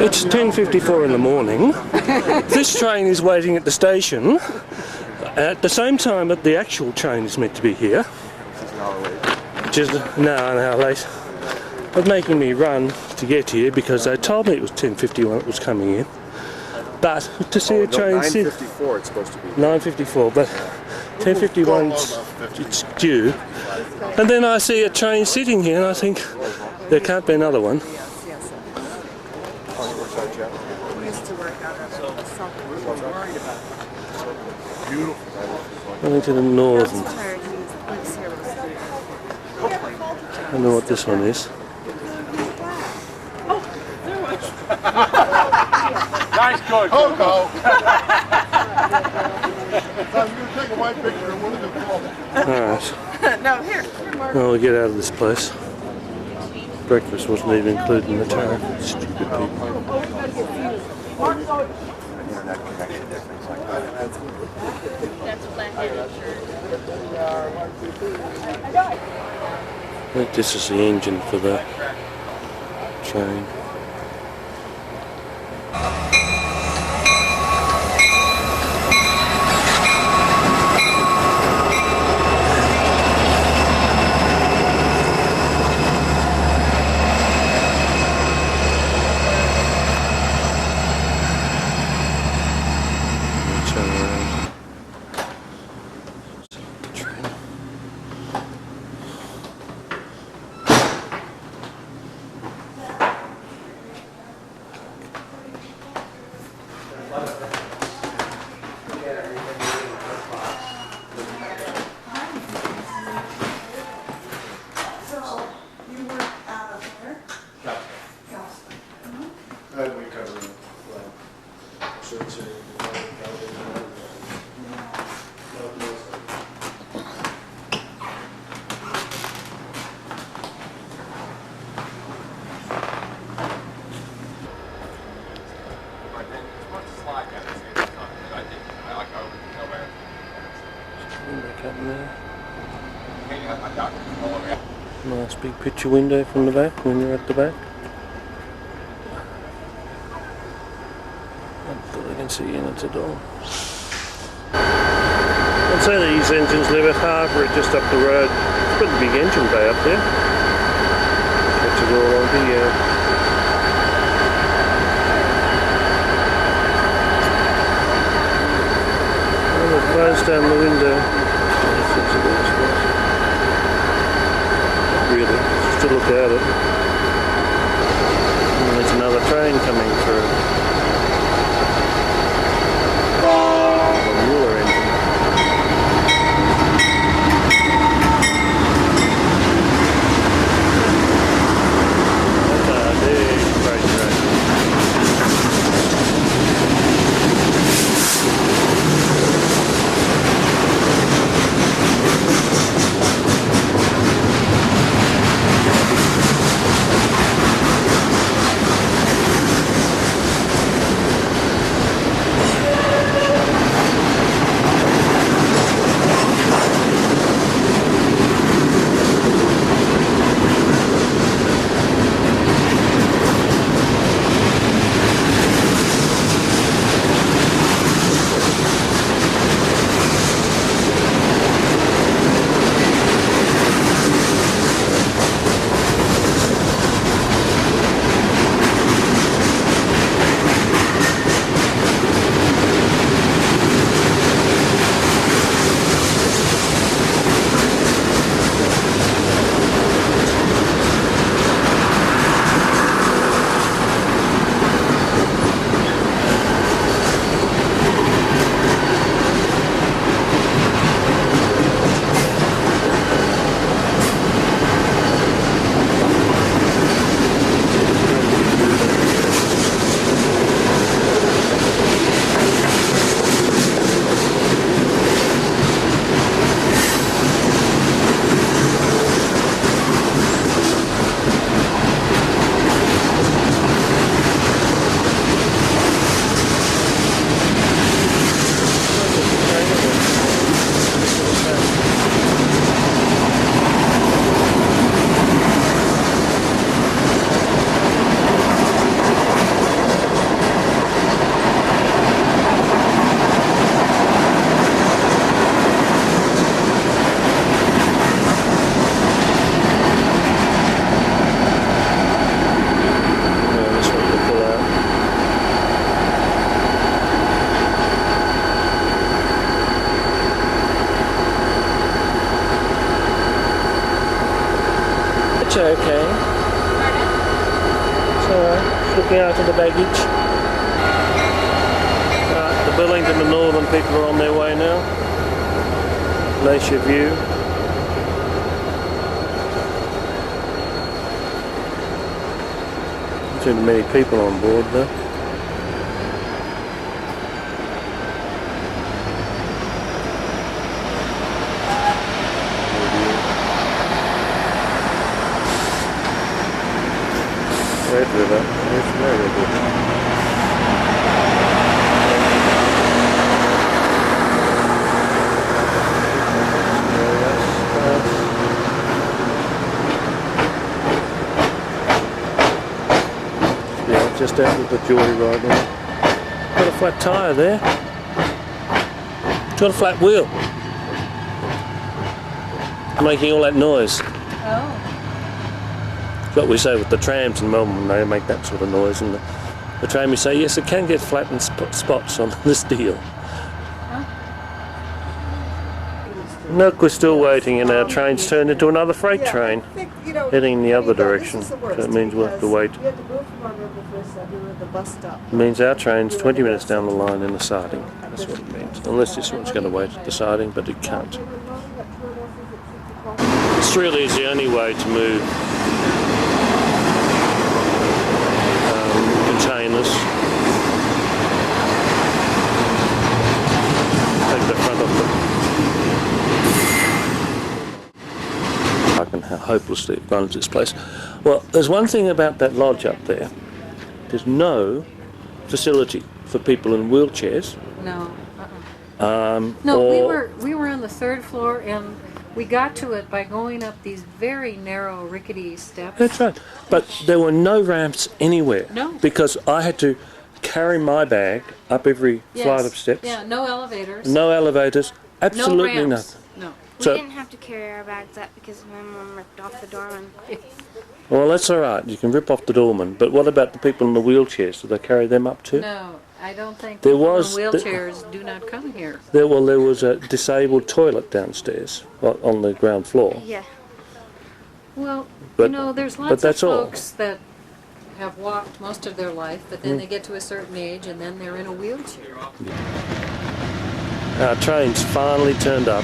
It's 10:54 in the morning. This train is waiting at the station at the same time that the actual train is meant to be here. Just an hour late. But making me run to get here because they told me it was 10:51 it was coming in. But to see a train sit 9:54 it's supposed to be. 9:54, but 10:51 it's due. And then I see a train sitting here and I think there can't be another one. Going to the northern. I don't know what this one is. Nice going. Coco! I'm going to take a white picture of one of the Alright. No, here. Well, we'll get out of this place. Breakfast wasn't even included in the tariff. Stupid people. internet connection, things like that. That's flat-headed shirt. I think this is the engine for the train. Nice big picture window from the back when you're at the back. I can see in it at all. I'd say these engines live at Harbour, just up the road. It's got a big engine bay up there. Catch it all on video. And it closed down the window. Really, just to look at it. And there's another train coming through. A Mueller engine. looking after the baggage. The Burlington and Northern people are on their way now. Glacier view. Not too many people on board though. Red River, it's very good. Yeah, just out of the joyride now. Got a flat tyre there. Got a flat wheel. Making all that noise. Oh. What we say with the trams in Melbourne, they make that sort of noise, and the tram, you say yes, it can get flat in spots on this deal. Look, we're still waiting, and our train's turned into another freight train, heading in the other direction. So it means we'll have to wait. It means our train's 20 minutes down the line in the siding. That's what it means. Unless this one's going to wait at the siding, but it can't. This really is the only way to move containers. Take the front of the... I can hopelessly have gone to this place. Well, there's one thing about that lodge up there. There's no facility for people in wheelchairs. No. No, we were on the third floor, and we got to it by going up these very narrow, rickety steps. That's right. But there were no ramps anywhere. No. Because I had to carry my bag up every flight of steps. Yeah, no elevators. No elevators. Absolutely no ramps. nothing. No. We So- didn't have to carry our bags up because my mom ripped off the doorman. Well, that's all right. You can rip off the doorman. But what about the people in the wheelchairs? Do they carry them up too? No, I don't think There people was- in wheelchairs do not come here. There was a disabled toilet downstairs on the ground floor. Yeah. Well, But- there's but lots of that's all. folks that have walked most of their life, but then they get to a certain age and then they're in a wheelchair. Our train's finally turned up.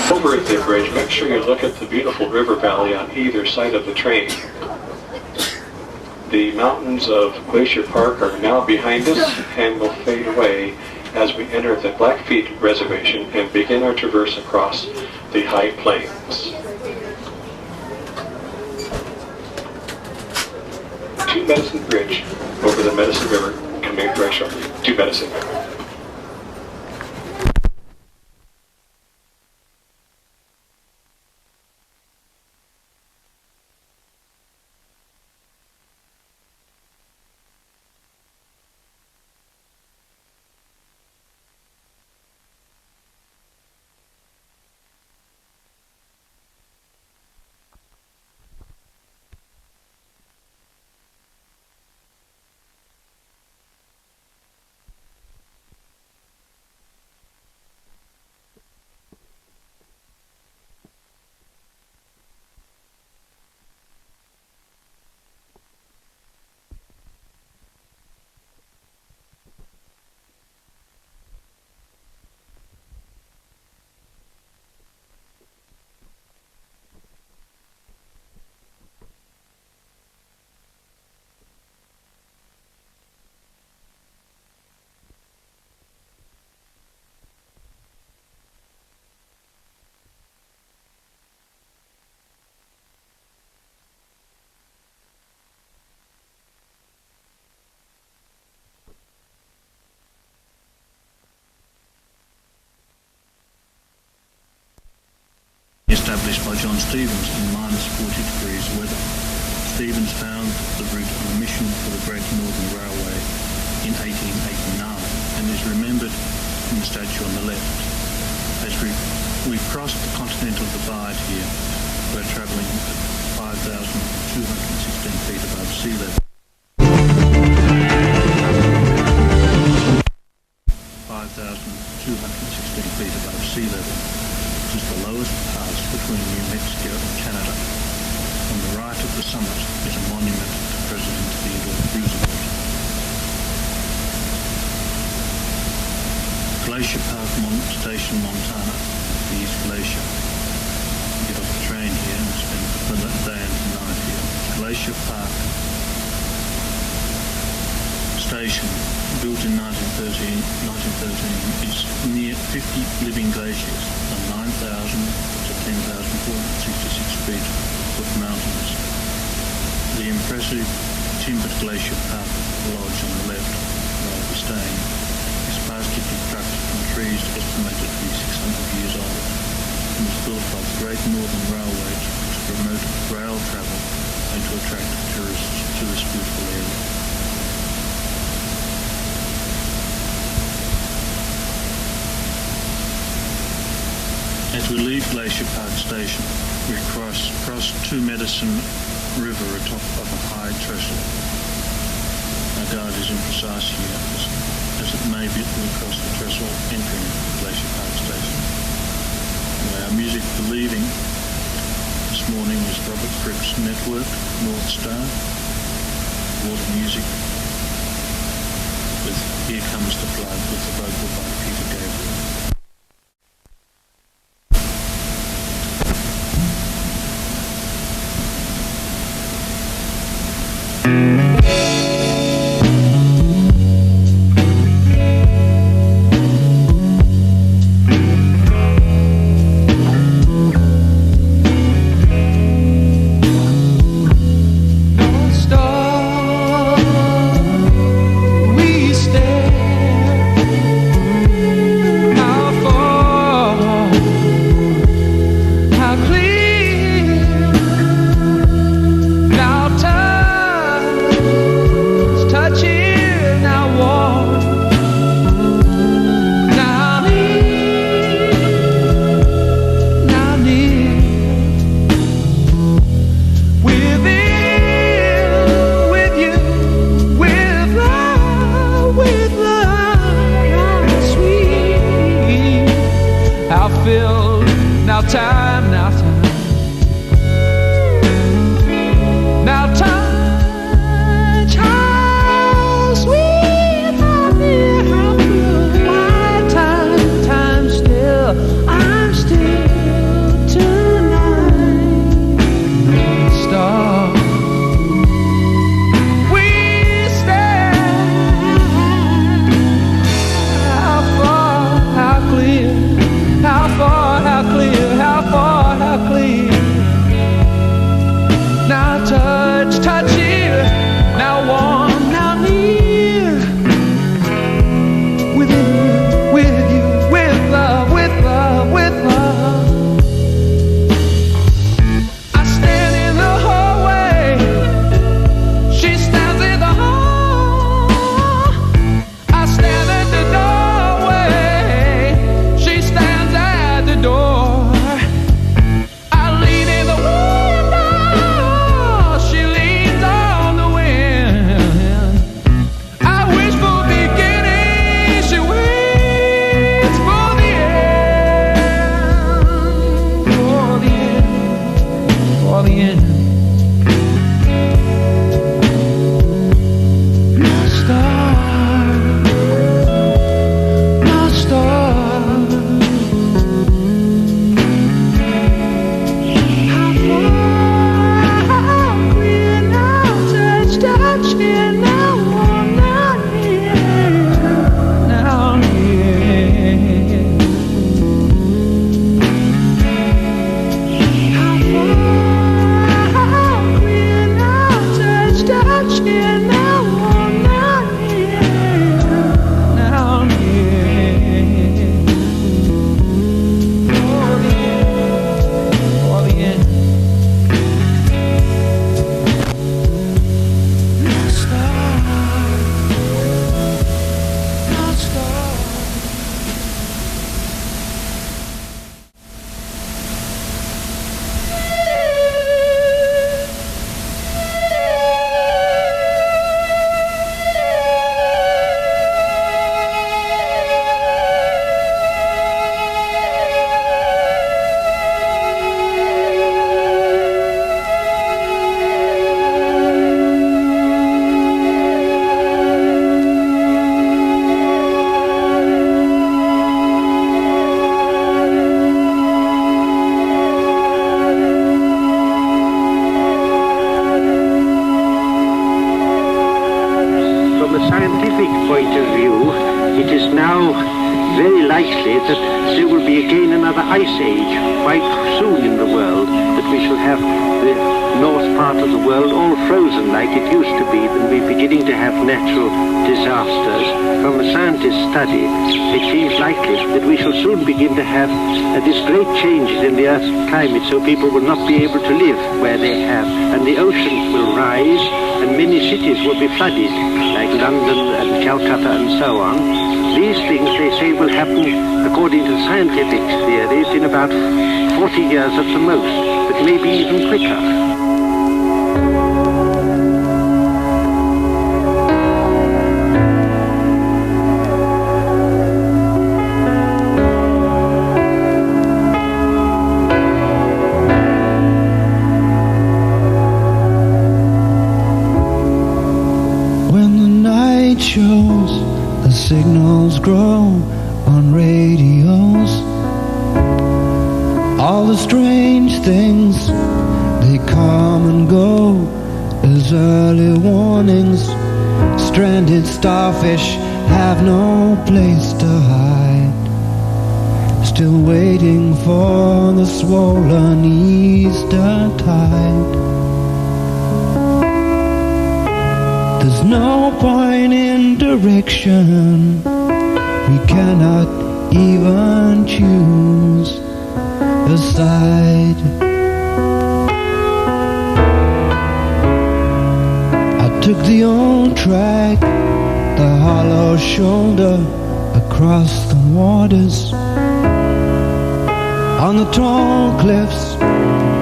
Over at the bridge, make sure you look at the beautiful river valley on either side of the train. The mountains of Glacier Park are now behind us and will fade away as we enter the Blackfeet Reservation and begin our traverse across the high plains. To Medicine Bridge over the Medicine River, coming very shortly. To Medicine. established by John Stevens in -40 degrees weather. Stevens found the route on a mission for the Great Northern Railway in 1889 and is remembered in the statue on the left. As we've crossed the continental divide here, we're travelling at 5,216 feet above sea level. 5,216 feet above sea level, which is the lowest pass between New Mexico and Canada. On the right of the summit is a monument to President Theodore Roosevelt. Glacier Park Station, Montana, the East Glacier. You get off the train here and spend the day and the night here. Glacier Park Station, built in 1913, is near 50 living glaciers on 9,000 to 10,466 feet of mountains. The impressive timbered Glacier Park Lodge on the left, where I'll be staying, is partially constructed from trees estimated to be 600 years old and was built by the Great Northern Railway to promote rail travel and to attract tourists to this beautiful area. As we leave Glacier Park Station, we cross Two Medicine River atop of a high trestle. Our guide is imprecise here, as it may be we cross the trestle entering Glacier Park Station. Anyway, our music for leaving this morning was Robert Fripp's Network, North Star, water music with Here Comes the Flood with the vocal by Peter Gabriel. How far said that there will be again another ice age quite soon in the world, that we shall have the north part of the world all frozen like it used to be, and we're beginning to have natural disasters. From a scientist's study, it seems likely that we shall soon begin to have this great changes in the Earth's climate, so people will not be able to live where they have, and the oceans will rise, and many cities will be flooded, like London and Calcutta and so on. These things, they say, will happen, according to scientific theories, in about 40 years at the most, but maybe even quicker. Shows the signals grow on radios. All the strange things, they come and go as early warnings. Stranded starfish have no place to hide, still waiting for the swollen Easter tide. There's no point in direction, we cannot even choose a side. I took the old track, the hollow shoulder across the waters. On the tall cliffs,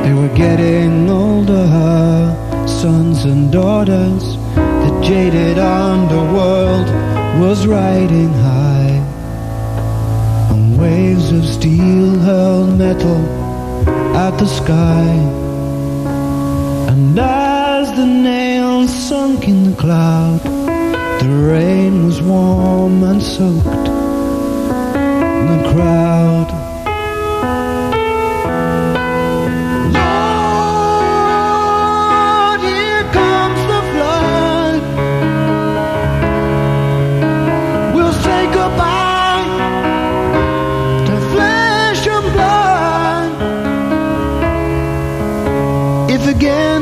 they were getting older, her sons and daughters. The jaded underworld was riding high on waves of steel hurled metal at the sky. And as the nails sunk in the cloud, the rain was warm and soaked in the crowd. Again,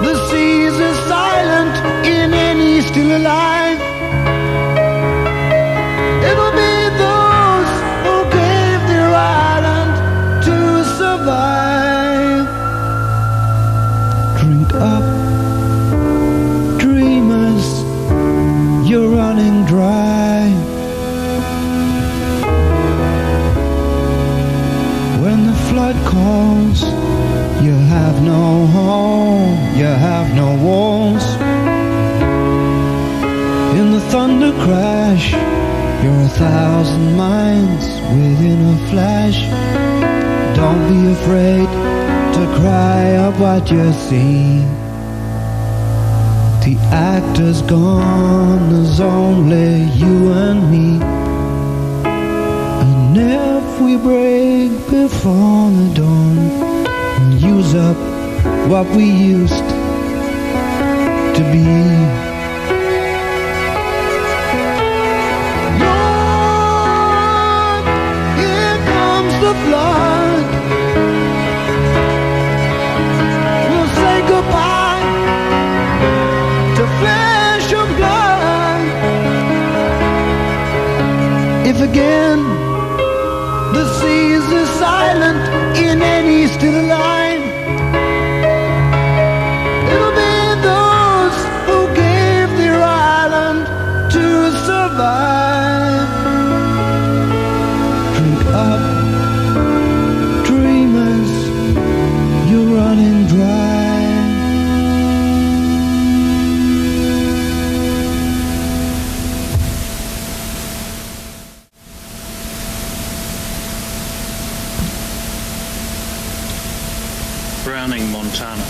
the seas are silent in any still alive. It'll be those who gave their island to survive. Drink up, dreamers, you're running dry. When the flood calls, you have no home, you have no walls. In the thunder crash, you're 1,000 miles within a flash. Don't be afraid to cry up what you see. The actor's gone, there's only you and me. And if we break before the dawn, use up what we used to be. Lord, here comes the flood. We'll say goodbye to flesh and blood. If again the seas are silent in any still alive, drink up, dreamers, you're running dry. Browning, Montana.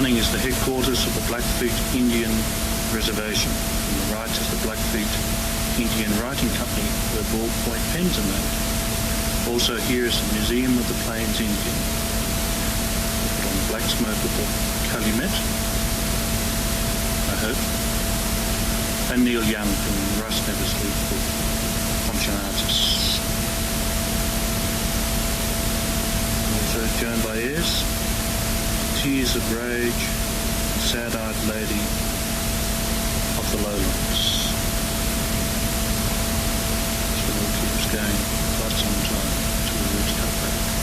running is the headquarters of the Blackfeet Indian Reservation. On the right is the Blackfeet Indian Writing Company, where ballpoint pens are made. Also here is the Museum of the Plains Indian. Put on black smoke with the Calumet, I hope. And Neil Young from Rust Never Sleeps book, Pocohontas. Also Joan Baez, Tears of Rage, Sad-Eyed Lady of the Lowlands. So we'll keep us going quite some time until we reach Calumet.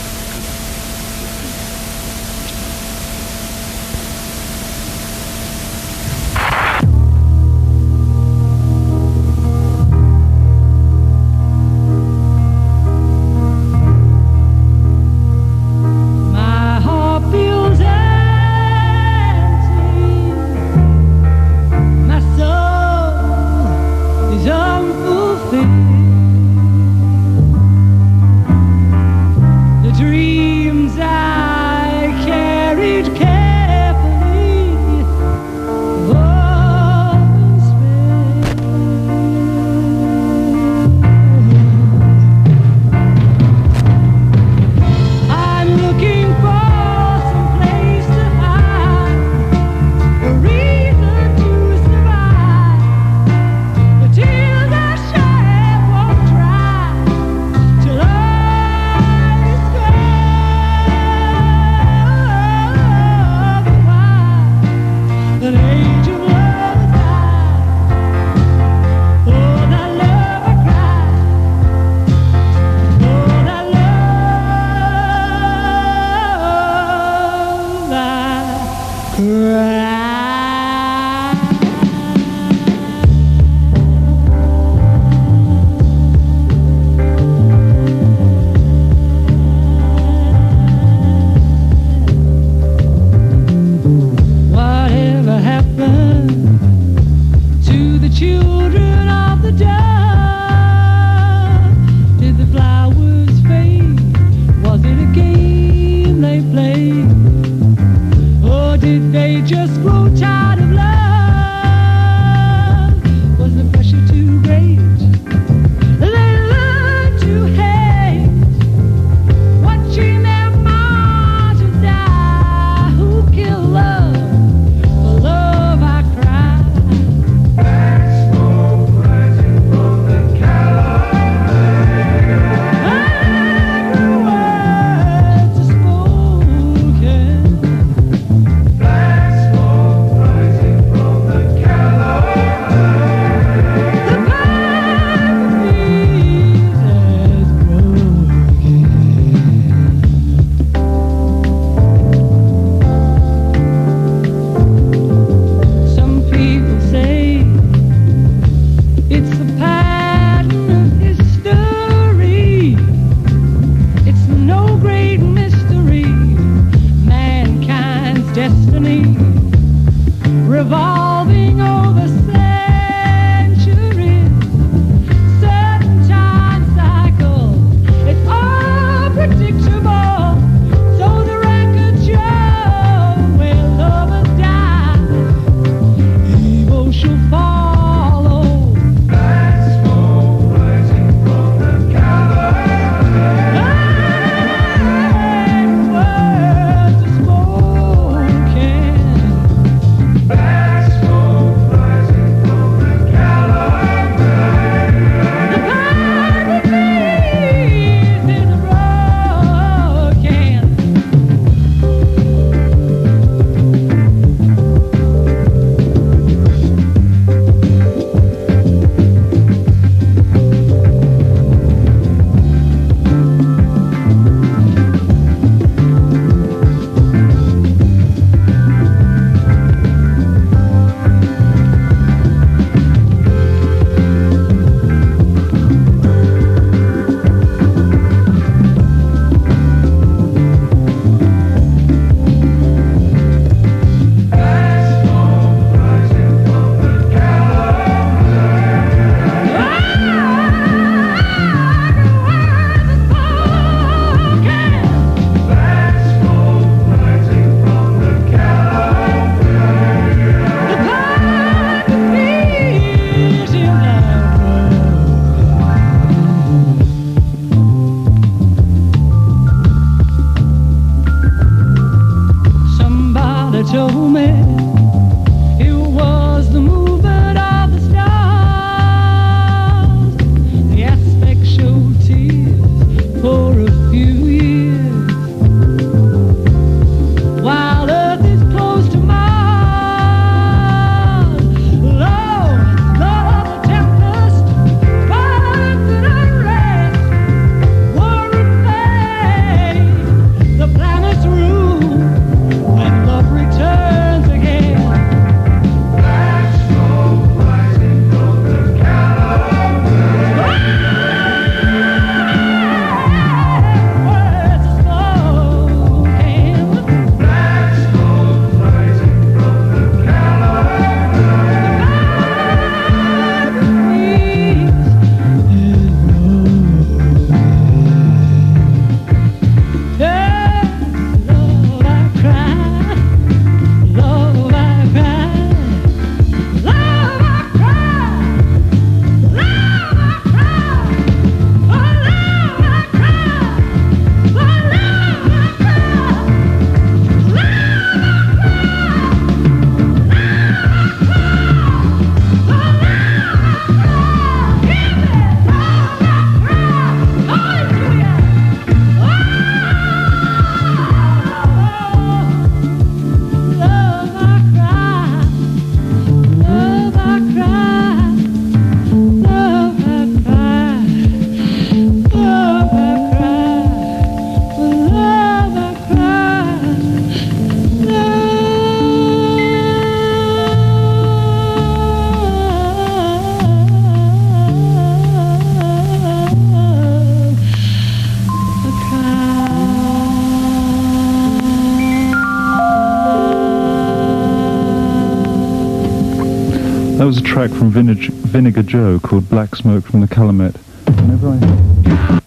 was a track from Vinegar Joe called Black Smoke from the Calumet. Whenever I...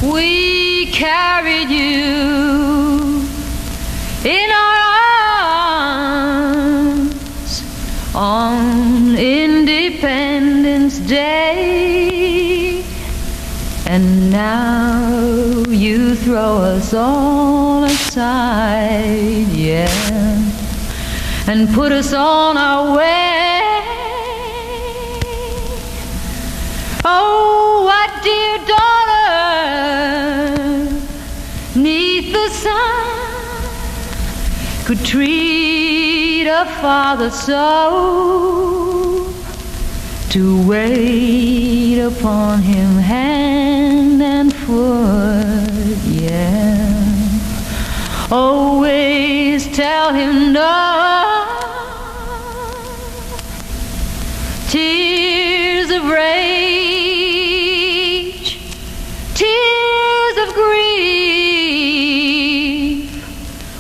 We carried you in our arms on Independence Day, and now you throw us all aside, yeah, and put us on our way. Oh, what dear daughter, 'neath the sun, could treat a father so, to wait upon him hand and foot, yeah. Always tell him no. Tears of rage, tears of grief,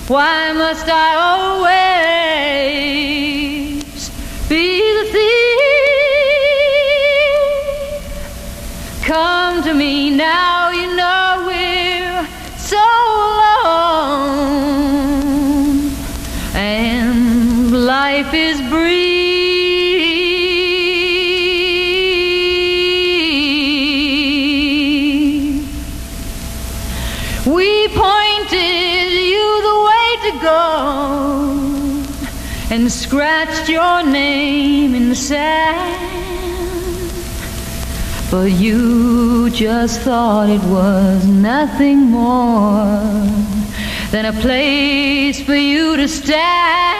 why must I always be the thief? Come to me now, you know we're so alone, and life is brief. We pointed and scratched your name in the sand. But you just thought it was nothing more than a place for you to stand.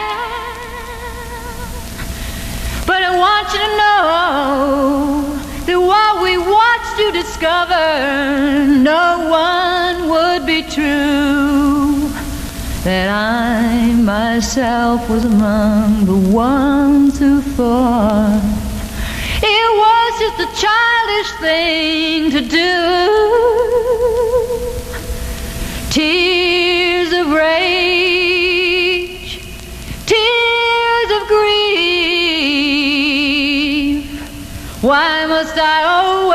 But I want you to know that while we watched you discover no one would be true, that I myself was among the ones who thought it was just a childish thing to do. Tears of rage, tears of grief, why must I always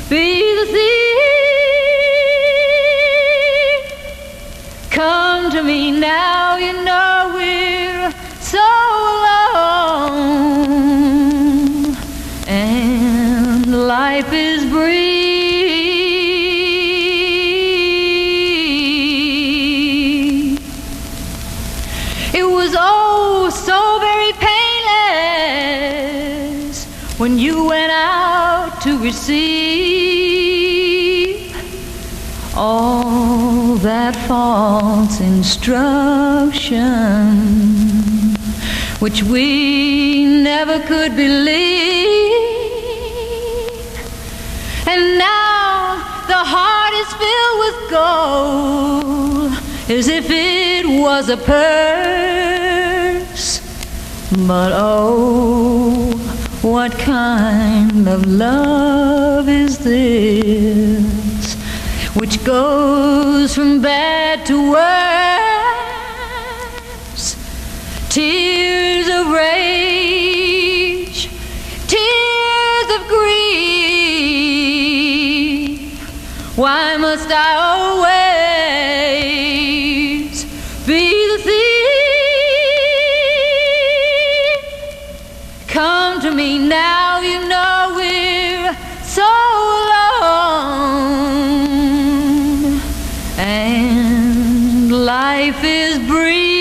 be the thief? Come to me now, you know we're so alone, and life is brief. It was oh so very painless when you went out to receive all that false instruction which we never could believe. And now the heart is filled with gold, as if it was a purse. But oh, what kind of love is this, which goes from bad to worse? Tears of rage, tears of grief, why must I always be the thief? Come to me now, you know we're so alone, and life is brief.